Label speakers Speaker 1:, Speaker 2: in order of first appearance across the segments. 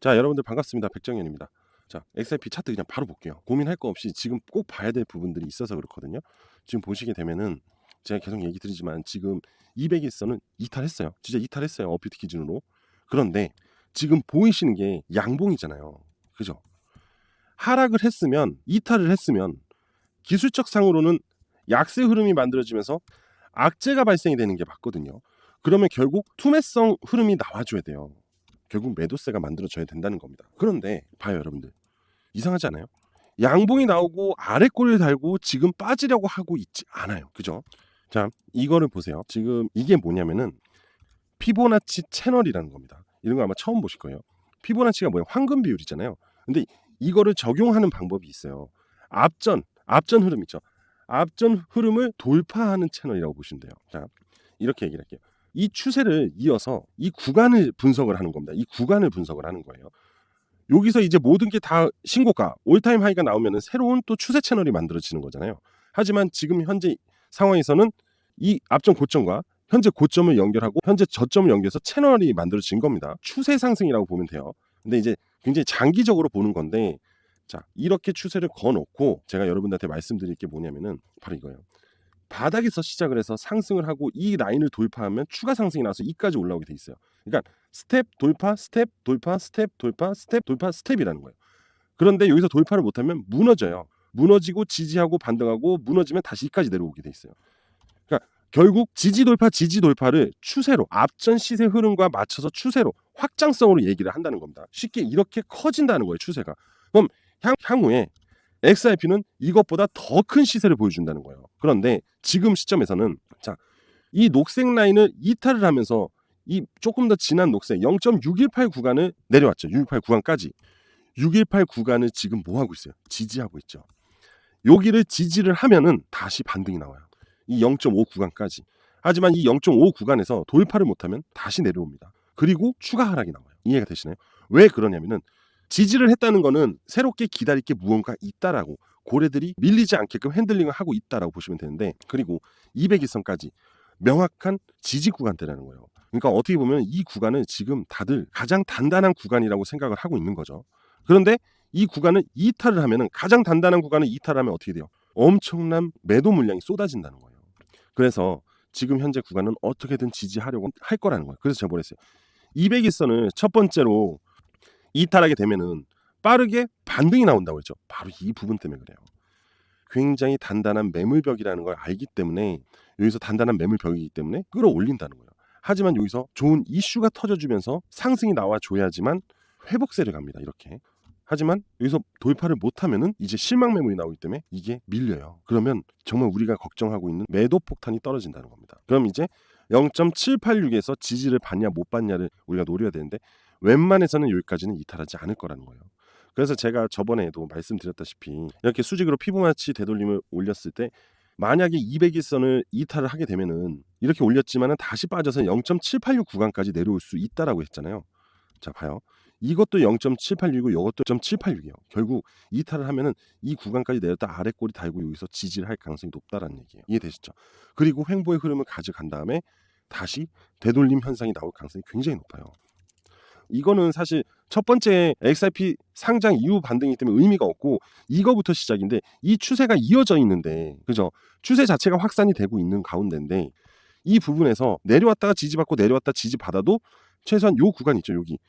Speaker 1: 자, 여러분들 반갑습니다. 백정현입니다. 자, XRP 차트 그냥 바로 볼게요. 고민할 거 없이 지금 꼭 봐야 될 부분들이 있어서 그렇거든요. 지금 보시게 되면은 제가 계속 얘기 드리지만 지금 200일선은 이탈했어요. 진짜 이탈했어요. 업비트 기준으로. 그런데 지금 보이시는 게 양봉이잖아요. 그죠? 하락을 했으면, 이탈을 했으면 기술적 상으로는 약세 흐름이 만들어지면서 악재가 발생이 되는 게 맞거든요. 그러면 결국 투매성 흐름이 나와줘야 돼요. 결국 매도세가 만들어져야 된다는 겁니다. 그런데 봐요, 여러분들. 이상하지 않아요? 양봉이 나오고 아래 꼬리를 달고 지금 빠지려고 하고 있지 않아요. 그죠? 자, 이거를 보세요. 지금 이게 뭐냐면은 피보나치 채널이라는 겁니다. 이런 거 아마 처음 보실 거예요. 피보나치가 뭐예요? 황금 비율이잖아요. 근데 이거를 적용하는 방법이 있어요. 앞전 흐름 있죠. 앞전 흐름을 돌파하는 채널이라고 보시면 돼요. 자, 이렇게 얘기를 할게요. 이 추세를 이어서 이 구간을 분석을 하는 겁니다. 이 구간을 분석을 하는 거예요. 여기서 이제 모든 게 다 신고가, 올타임 하이가 나오면 새로운 또 추세 채널이 만들어지는 거잖아요. 하지만 지금 현재 상황에서는 이 앞전 고점과 현재 고점을 연결하고 현재 저점을 연결해서 채널이 만들어진 겁니다. 추세 상승이라고 보면 돼요. 근데 이제 굉장히 장기적으로 보는 건데, 자, 이렇게 추세를 거놓고 제가 여러분들한테 말씀드릴 게 뭐냐면은 바로 이거예요. 바닥에서 시작을 해서 상승을 하고 이 라인을 돌파하면 추가 상승이 나서 이까지 올라오게 돼 있어요. 그러니까 스텝 돌파, 스텝 돌파, 스텝 돌파, 스텝 돌파, 스텝이라는 거예요. 그런데 여기서 돌파를 못하면 무너져요. 무너지고 지지하고 반등하고 무너지면 다시 이까지 내려오게 돼 있어요. 그러니까 결국 지지 돌파, 지지 돌파를 추세로 앞전 시세 흐름과 맞춰서 추세로 확장성으로 얘기를 한다는 겁니다. 쉽게 이렇게 커진다는 거예요, 추세가. 그럼 향후에 XRP는 이것보다 더 큰 시세를 보여준다는 거예요. 그런데 지금 시점에서는 자, 이 녹색 라인을 이탈을 하면서 이 조금 더 진한 녹색 0.618 구간을 내려왔죠. 618 구간까지. 618 구간을 지금 뭐 하고 있어요? 지지하고 있죠. 여기를 지지를 하면은 다시 반등이 나와요. 이 0.5 구간까지. 하지만 이 0.5 구간에서 돌파를 못하면 다시 내려옵니다. 그리고 추가 하락이 나와요. 이해가 되시나요? 왜 그러냐면은 지지를 했다는 거는 새롭게 기다릴 게 무언가 있다라고, 고래들이 밀리지 않게끔 핸들링을 하고 있다라고 보시면 되는데, 그리고 200일선까지 명확한 지지 구간대라는 거예요. 그러니까 어떻게 보면 이 구간을 지금 다들 가장 단단한 구간이라고 생각을 하고 있는 거죠. 그런데 이 구간을 이탈을 하면은, 가장 단단한 구간을 이탈하면 어떻게 돼요? 엄청난 매도 물량이 쏟아진다는 거예요. 그래서 지금 현재 구간은 어떻게든 지지하려고 할 거라는 거예요. 그래서 제가 뭐랬어요? 200일선을 첫 번째로 이탈하게 되면은 빠르게 반등이 나온다고 했죠. 바로 이 부분 때문에 그래요. 굉장히 단단한 매물벽이라는 걸 알기 때문에, 여기서 단단한 매물벽이기 때문에 끌어올린다는 거예요. 하지만 여기서 좋은 이슈가 터져주면서 상승이 나와줘야지만 회복세를 갑니다. 이렇게. 하지만 여기서 돌파를 못하면은 이제 실망 매물이 나오기 때문에 이게 밀려요. 그러면 정말 우리가 걱정하고 있는 매도 폭탄이 떨어진다는 겁니다. 그럼 이제 0.786에서 지지를 받냐 못 받냐를 우리가 노려야 되는데, 웬만해서는 여기까지는 이탈하지 않을 거라는 거예요. 그래서 제가 저번에도 말씀드렸다시피 이렇게 수직으로 피보나치 되돌림을 올렸을 때, 만약에 200일선을 이탈을 하게 되면은 이렇게 올렸지만은 다시 빠져서 0.786 구간까지 내려올 수 있다라고 했잖아요. 자, 봐요. 이것도 0.786이고 이것도 0.786이에요. 결국 이탈을 하면은 이 구간까지 내렸다 아래 꼬리 달고 여기서 지지를 할 가능성이 높다라는 얘기예요. 이해되시죠? 그리고 횡보의 흐름을 가져간 다음에 다시 되돌림 현상이 나올 가능성이 굉장히 높아요. 이거는 사실 첫 번째 XRP 상장 이후 반등이기 때문에 의미가 없고, 이거부터 시작인데 이 추세가 이어져 있는데, 그죠? 추세 자체가 확산이 되고 있는 가운데인데, 이 부분에서 내려왔다가 지지받고 내려왔다 지지받아도 최소한 요 구간 있죠, 여기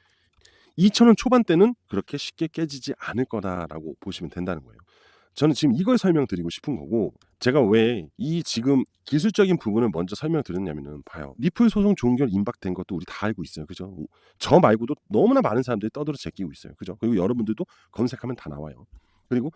Speaker 1: 2,000원 초반대는 그렇게 쉽게 깨지지 않을 거다라고 보시면 된다는 거예요. 저는 지금 이걸 설명드리고 싶은 거고, 제가 왜 이 지금 기술적인 부분을 먼저 설명드렸냐면은, 봐요. 리플 소송 종결 임박된 것도 우리 다 알고 있어요. 그죠? 저 말고도 너무나 많은 사람들이 떠들어 제끼고 있어요. 그죠? 그리고 여러분들도 검색하면 다 나와요. 그리고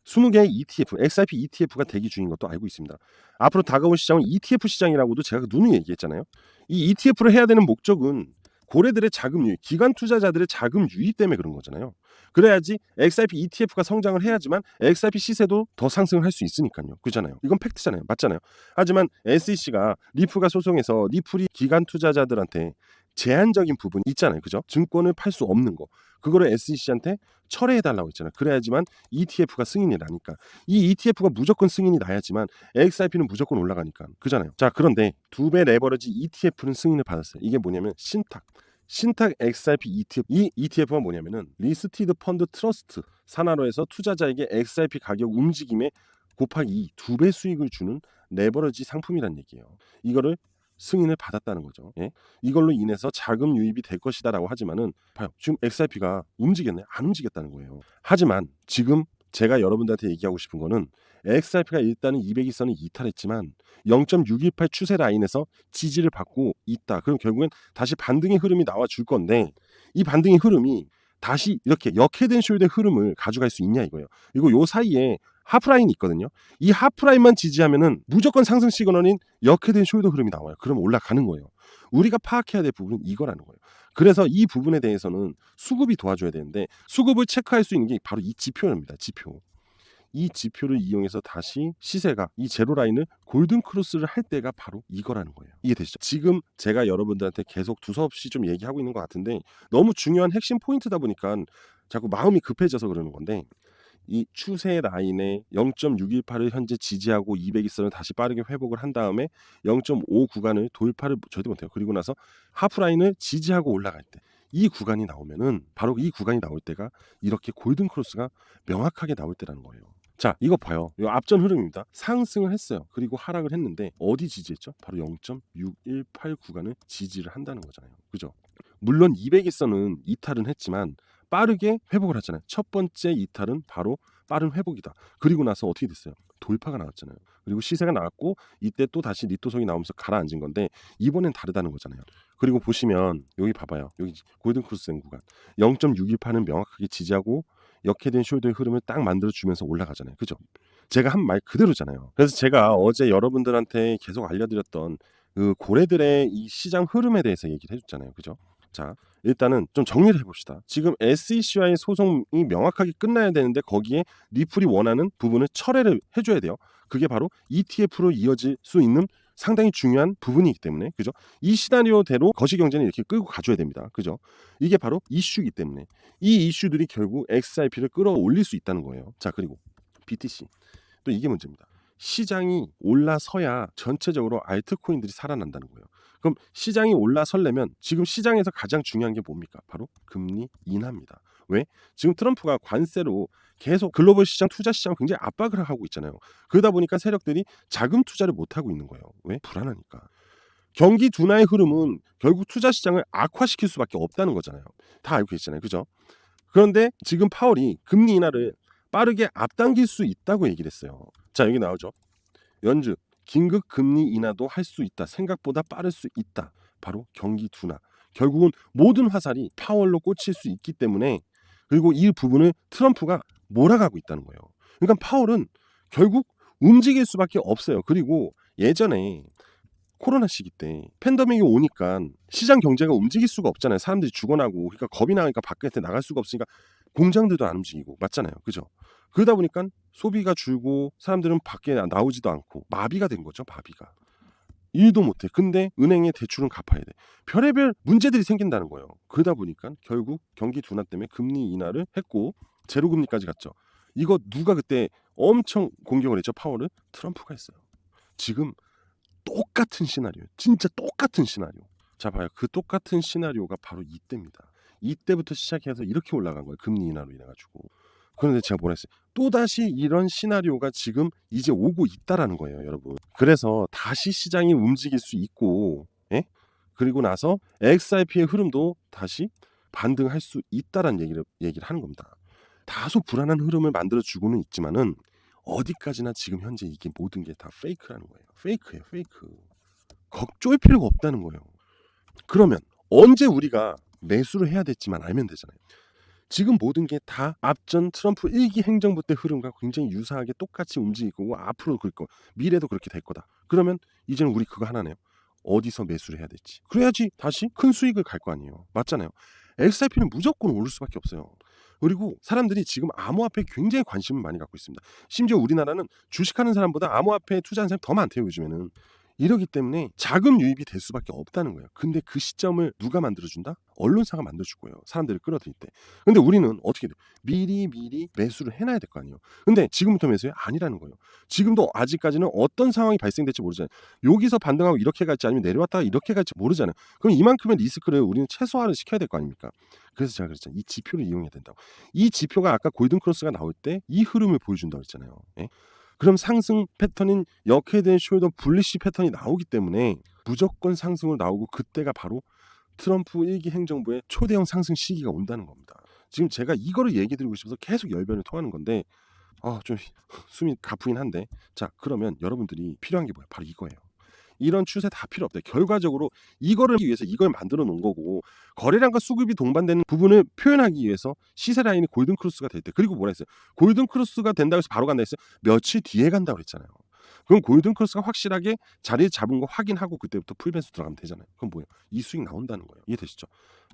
Speaker 1: 20개의 ETF, XRP ETF가 대기 중인 것도 알고 있습니다. 앞으로 다가올 시장은 ETF 시장이라고도 제가 누누이 얘기했잖아요. 이 ETF를 해야 되는 목적은 고래들의 자금 유입, 기관 투자자들의 자금 유입 때문에 그런 거잖아요. 그래야지 XRP ETF가 성장을 해야지만 XRP 시세도 더 상승을 할 수 있으니까요. 그잖아요. 이건 팩트잖아요. 맞잖아요. 하지만 SEC가 리플과 소송해서 리플이 기관 투자자들한테 제한적인 부분이 있잖아요. 그죠? 증권을 팔 수 없는 거. 그거를 SEC한테 철회해달라고 했잖아요. 그래야지만 ETF가 승인이 나니까. 이 ETF가 무조건 승인이 나야지만 XRP는 무조건 올라가니까. 그잖아요. 자, 그런데 2배 레버리지 ETF는 승인을 받았어요. 이게 뭐냐면 신탁. 신탁 XRP ETF. 이 ETF가 뭐냐면은 리스티드 펀드 트러스트 산하로에서 투자자에게 XRP 가격 움직임에 곱하기 2배 수익을 주는 레버러지 상품이란 얘기예요. 이거를 승인을 받았다는 거죠. 예? 이걸로 인해서 자금 유입이 될 것이다라고 하지만은 봐요. 지금 XRP가 움직였네? 안 움직였다는 거예요. 하지만 지금 제가 여러분들한테 얘기하고 싶은 거는 XRP가 일단은 200일선을 이탈했지만 0.618 추세 라인에서 지지를 받고 있다. 그럼 결국엔 다시 반등의 흐름이 나와 줄 건데 이 반등의 흐름이 다시 이렇게 역헤드앤 숄더의 흐름을 가져갈 수 있냐 이거예요. 그리고 요 사이에 하프라인이 있거든요. 이 하프라인만 지지하면은 무조건 상승 시그널인 역헤드앤 숄더 흐름이 나와요. 그럼 올라가는 거예요. 우리가 파악해야 될 부분은 이거라는 거예요. 그래서 이 부분에 대해서는 수급이 도와줘야 되는데 수급을 체크할 수 있는 게 바로 이 지표입니다. 지표. 이 지표를 이용해서 다시 시세가 이 제로 라인을 골든 크로스를 할 때가 바로 이거라는 거예요. 이해되시죠? 지금 제가 여러분들한테 계속 두서없이 좀 얘기하고 있는 것 같은데 너무 중요한 핵심 포인트다 보니까 자꾸 마음이 급해져서 그러는 건데 이 추세 라인에 0.618을 현재 지지하고 200일선을 다시 빠르게 회복을 한 다음에 0.5 구간을 돌파를 절대 못해요. 그리고 나서 하프라인을 지지하고 올라갈 때 이 구간이 나오면은 바로 이 구간이 나올 때가 이렇게 골든 크로스가 명확하게 나올 때라는 거예요. 자, 이거 봐요. 이 앞전 흐름입니다. 상승을 했어요. 그리고 하락을 했는데 어디 지지했죠? 바로 0.618 구간을 지지를 한다는 거잖아요. 그죠? 물론 200일선은 이탈은 했지만 빠르게 회복을 하잖아요. 첫 번째 이탈은 바로 빠른 회복이다. 그리고 나서 어떻게 됐어요? 돌파가 나왔잖아요. 그리고 시세가 나왔고 이때 또 다시 리토송이 나오면서 가라앉은 건데 이번엔 다르다는 거잖아요. 그리고 보시면 여기 봐봐요. 여기 골든 크로스 된 구간 0.618은 명확하게 지지하고 역헤드앤 숄더의 흐름을 딱 만들어주면서 올라가잖아요. 그죠? 제가 한 말 그대로잖아요. 그래서 제가 어제 여러분들한테 계속 알려드렸던 그 고래들의 이 시장 흐름에 대해서 얘기를 해줬잖아요. 그죠? 자, 일단은 좀 정리를 해봅시다. 지금 SEC와의 소송이 명확하게 끝나야 되는데 거기에 리플이 원하는 부분을 철회를 해줘야 돼요. 그게 바로 ETF로 이어질 수 있는 상당히 중요한 부분이기 때문에 그죠? 이 시나리오대로 거시경제는 이렇게 끌고 가줘야 됩니다. 그죠? 이게 바로 이슈이기 때문에 이 이슈들이 결국 XRP를 끌어올릴 수 있다는 거예요. 자, 그리고 BTC 또 이게 문제입니다. 시장이 올라서야 전체적으로 알트코인들이 살아난다는 거예요. 그럼 시장이 올라서려면 지금 시장에서 가장 중요한 게 뭡니까? 바로 금리 인하입니다. 왜? 지금 트럼프가 관세로 계속 글로벌 시장, 투자 시장을 굉장히 압박을 하고 있잖아요. 그러다 보니까 세력들이 자금 투자를 못하고 있는 거예요. 왜? 불안하니까. 경기 둔화의 흐름은 결국 투자 시장을 악화시킬 수밖에 없다는 거잖아요. 다 알고 계시잖아요. 그죠? 그런데 지금 파월이 금리 인하를 빠르게 앞당길 수 있다고 얘기를 했어요. 자, 여기 나오죠. 연준 긴급 금리 인하도 할 수 있다. 생각보다 빠를 수 있다. 바로 경기 둔화. 결국은 모든 화살이 파월로 꽂힐 수 있기 때문에 그리고 이 부분을 트럼프가 몰아가고 있다는 거예요. 그러니까 파월은 결국 움직일 수밖에 없어요. 그리고 예전에 코로나 시기 때 팬데믹이 오니까 시장 경제가 움직일 수가 없잖아요. 사람들이 죽어나고 그러니까 겁이 나니까 밖에 나갈 수가 없으니까 공장들도 안 움직이고 맞잖아요. 그죠? 그러다 보니까 소비가 줄고 사람들은 밖에 나오지도 않고 마비가 된 거죠. 마비가. 일도 못해. 근데 은행에 대출은 갚아야 돼. 별의별 문제들이 생긴다는 거예요. 그러다 보니까 결국 경기 둔화 때문에 금리 인하를 했고 제로금리까지 갔죠. 이거 누가 그때 엄청 공격을 했죠. 파월을? 트럼프가 했어요. 지금 똑같은 시나리오. 진짜 똑같은 시나리오. 자 봐요. 그 똑같은 시나리오가 바로 이때입니다. 이때부터 시작해서 이렇게 올라간 거예요. 금리 인하로 인해가지고. 그런데 제가 뭐라 했어요? 또다시 이런 시나리오가 지금 이제 오고 있다라는 거예요, 여러분. 그래서 다시 시장이 움직일 수 있고, 예? 그리고 나서 XRP의 흐름도 다시 반등할 수 있다라는 얘기를 하는 겁니다. 다소 불안한 흐름을 만들어주고는 있지만은 어디까지나 지금 현재 이게 모든 게 다 페이크라는 거예요. 페이크예요, 페이크. 걱정할 필요가 없다는 거예요. 그러면 언제 우리가 매수를 해야 될지만 알면 되잖아요. 지금 모든 게 다 앞전 트럼프 1기 행정부 때 흐름과 굉장히 유사하게 똑같이 움직일 거고 앞으로 그럴 거 미래도 그렇게 될 거다. 그러면 이제는 우리 그거 하나네요. 어디서 매수를 해야 될지. 그래야지 다시 큰 수익을 갈 거 아니에요. 맞잖아요. XRP는 무조건 오를 수밖에 없어요. 그리고 사람들이 지금 암호화폐에 굉장히 관심을 많이 갖고 있습니다. 심지어 우리나라는 주식하는 사람보다 암호화폐에 투자하는 사람이 더 많대요. 요즘에는. 이러기 때문에 자금 유입이 될 수밖에 없다는 거예요. 근데 그 시점을 누가 만들어준다? 언론사가 만들어줄 거예요. 사람들을 끌어들일 때. 근데 우리는 어떻게 돼? 미리 매수를 해놔야 될 거 아니에요. 근데 지금부터 매수해? 아니라는 거예요. 지금도 아직까지는 어떤 상황이 발생될지 모르잖아요. 여기서 반등하고 이렇게 갈지 아니면 내려왔다가 이렇게 갈지 모르잖아요. 그럼 이만큼의 리스크를 우리는 최소화를 시켜야 될 거 아닙니까? 그래서 제가 그랬잖아요. 이 지표를 이용해야 된다고. 이 지표가 아까 골든크로스가 나올 때 이 흐름을 보여준다고 했잖아요. 예? 그럼 상승 패턴인 역헤드앤 숄더 불리시 패턴이 나오기 때문에 무조건 상승으로 나오고 그때가 바로 트럼프 1기 행정부의 초대형 상승 시기가 온다는 겁니다. 지금 제가 이거를 얘기 드리고 싶어서 계속 열변을 토하는 건데 좀 숨이 가쁘긴 한데 자 그러면 여러분들이 필요한 게 뭐예요? 바로 이거예요. 이런 추세 다 필요 없다. 결과적으로 이거를 하기 위해서 이걸 만들어 놓은 거고 거래량과 수급이 동반되는 부분을 표현하기 위해서 시세 라인이 골든 크로스가 될 때 그리고 뭐라 했어요? 골든 크로스가 된다고 해서 바로 간다 했어요. 며칠 뒤에 간다고 그랬잖아요. 그럼 골든 크로스가 확실하게 자리를 잡은 거 확인하고 그때부터 풀밴수 들어가면 되잖아요. 그럼 뭐예요? 이 수익 나온다는 거예요. 이해되시죠?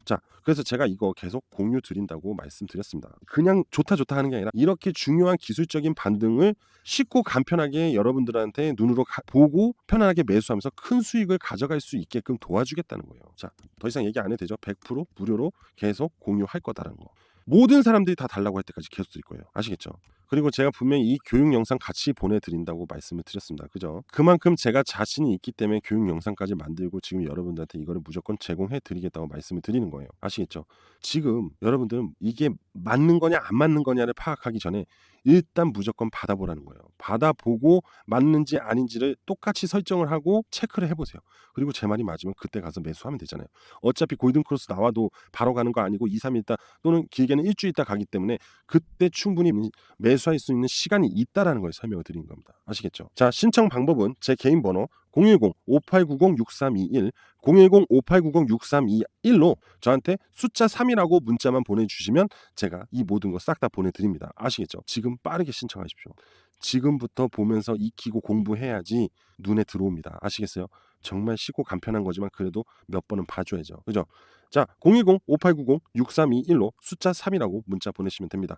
Speaker 1: 자, 그래서 제가 이거 계속 공유 드린다고 말씀드렸습니다. 그냥 좋다 하는 게 아니라 이렇게 중요한 기술적인 반등을 쉽고 간편하게 여러분들한테 눈으로 보고 편안하게 매수하면서 큰 수익을 가져갈 수 있게끔 도와주겠다는 거예요. 자, 더 이상 얘기 안 해도 되죠? 100% 무료로 계속 공유할 거다라는 거. 모든 사람들이 다 달라고 할 때까지 계속 드릴 거예요. 아시겠죠? 그리고 제가 분명히 이 교육 영상 같이 보내드린다고 말씀을 드렸습니다. 그죠? 그만큼 제가 자신이 있기 때문에 교육 영상까지 만들고 지금 여러분들한테 이거를 무조건 제공해 드리겠다고 말씀을 드리는 거예요. 아시겠죠? 지금 여러분들은 이게 맞는 거냐 안 맞는 거냐를 파악하기 전에 일단 무조건 받아보라는 거예요. 받아보고 맞는지 아닌지를 똑같이 설정을 하고 체크를 해보세요. 그리고 제 말이 맞으면 그때 가서 매수하면 되잖아요. 어차피 골든크로스 나와도 바로 가는 거 아니고 2, 3일 있다 또는 길게는 일주일 있다 가기 때문에 그때 충분히 매수할 수 있는 시간이 있다라는 걸 설명을 드린 겁니다. 아시겠죠? 자, 신청 방법은 제 개인 번호 010-5890-6321 010-5890-6321로 저한테 숫자 3이라고 문자만 보내주시면 제가 이 모든 거 싹 다 보내드립니다. 아시겠죠? 지금 빠르게 신청하십시오. 지금부터 보면서 익히고 공부해야지 눈에 들어옵니다. 아시겠어요? 정말 쉽고 간편한 거지만 그래도 몇 번은 봐줘야죠. 그죠? 자, 010-5890-6321로 숫자 3이라고 문자 보내시면 됩니다.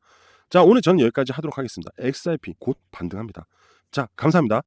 Speaker 1: 자, 오늘 저는 여기까지 하도록 하겠습니다. XRP 곧 반등합니다. 자, 감사합니다.